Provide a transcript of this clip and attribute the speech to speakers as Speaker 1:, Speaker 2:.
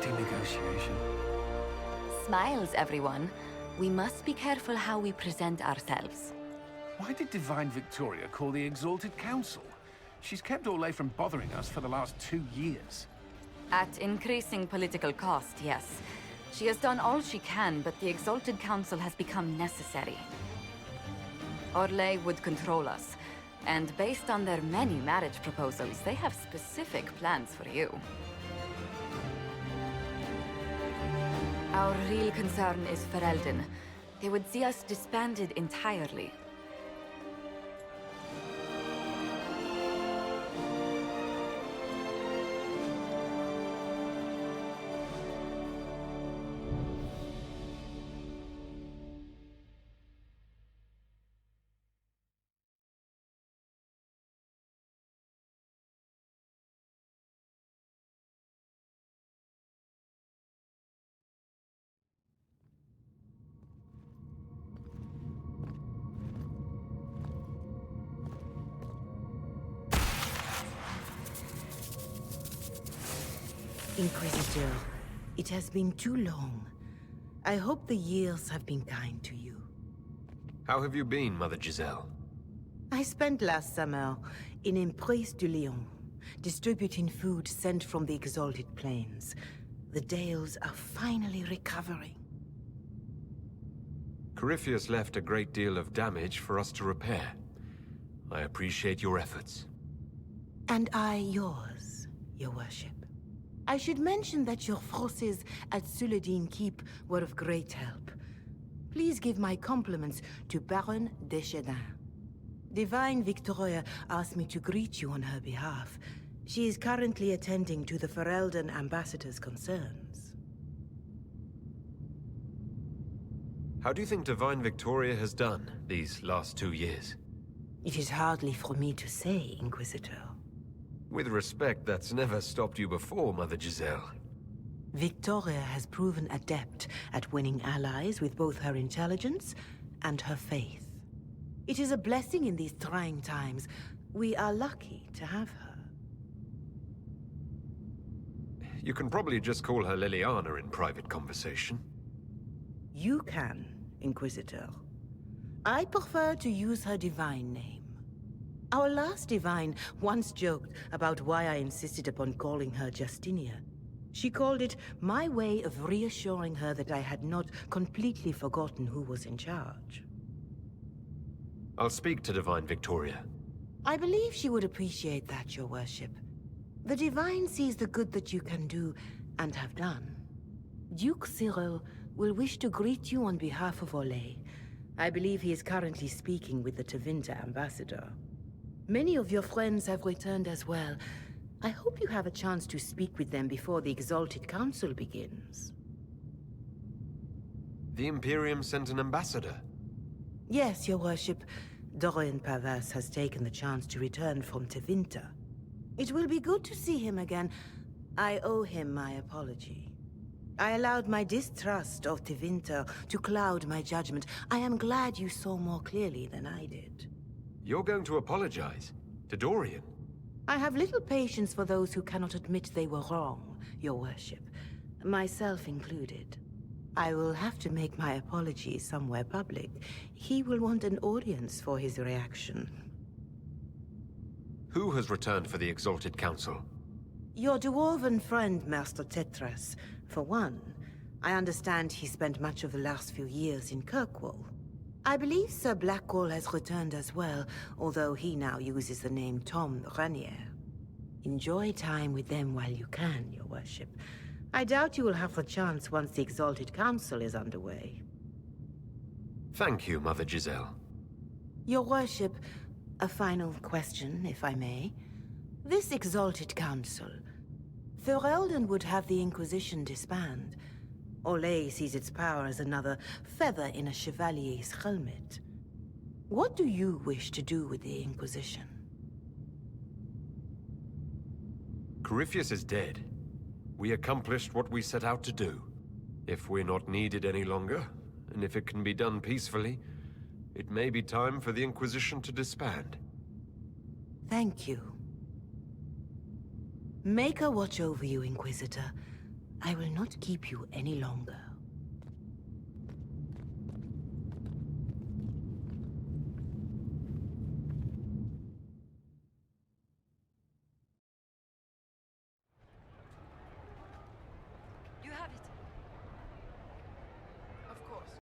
Speaker 1: bloody negotiation.
Speaker 2: Smiles, everyone. We must be careful how we present ourselves.
Speaker 1: Why did Divine Victoria call the Exalted Council? She's kept Orlais from bothering us for the last 2 years.
Speaker 2: At increasing political cost, yes. She has done all she can, but the Exalted Council has become necessary. Orlais would control us, and based on their many marriage proposals, they have specific plans for you. Our real concern is Ferelden. They would see us disbanded entirely.
Speaker 3: Inquisitor, it has been too long. I hope the years have been kind to you.
Speaker 4: How have you been, Mother Giselle?
Speaker 3: I spent last summer in Emprise de Lyon, distributing food sent from the Exalted Plains. The Dales are finally recovering.
Speaker 4: Corypheus left a great deal of damage for us to repair. I appreciate your efforts.
Speaker 3: And I yours, Your Worship. I should mention that your forces at Suladin Keep were of great help. Please give my compliments to Baron Deschedin. Divine Victoria asked me to greet you on her behalf. She is currently attending to the Ferelden ambassador's concerns.
Speaker 4: How do you think Divine Victoria has done these last 2 years?
Speaker 3: It is hardly for me to say, Inquisitor.
Speaker 4: With respect, that's never stopped you before, Mother Giselle.
Speaker 3: Victoria has proven adept at winning allies with both her intelligence and her faith. It is a blessing in these trying times. We are lucky to have her.
Speaker 4: You can probably just call her Liliana in private conversation.
Speaker 3: You can, Inquisitor. I prefer to use her divine name. Our last divine once joked about why I insisted upon calling her Justinia. She called it my way of reassuring her that I had not completely forgotten who was in charge.
Speaker 4: I'll speak to Divine Victoria.
Speaker 3: I believe she would appreciate that, Your Worship. The Divine sees the good that you can do and have done. Duke Cyril will wish to greet you on behalf of Orlais. I believe he is currently speaking with the Tevinter ambassador. Many of your friends have returned as well. I hope you have a chance to speak with them before the Exalted Council begins.
Speaker 4: The Imperium sent an ambassador?
Speaker 3: Yes, Your Worship. Dorian Pavas has taken the chance to return from Tevinter. It will be good to see him again. I owe him my apology. I allowed my distrust of Tevinter to cloud my judgment. I am glad you saw more clearly than I did.
Speaker 4: You're going to apologize? To Dorian?
Speaker 3: I have little patience for those who cannot admit they were wrong, Your Worship. Myself included. I will have to make my apologies somewhere public. He will want an audience for his reaction.
Speaker 4: Who has returned for the Exalted Council?
Speaker 3: Your dwarven friend, Master Tetras, for one. I understand he spent much of the last few years in Kirkwall. I believe Sir Blackwall has returned as well, although he now uses the name Tom Ranier. Enjoy time with them while you can, Your Worship. I doubt you will have the chance once the Exalted Council is underway.
Speaker 4: Thank you, Mother Giselle.
Speaker 3: Your Worship, a final question, if I may. This Exalted Council, Ferelden would have the Inquisition disband. Orlais sees its power as another feather in a chevalier's helmet. What do you wish to do with the Inquisition?
Speaker 4: Corypheus is dead. We accomplished what we set out to do. If we're not needed any longer, and if it can be done peacefully, it may be time for the Inquisition to disband.
Speaker 3: Thank you. Maker watch over you, Inquisitor. I will not keep you any longer.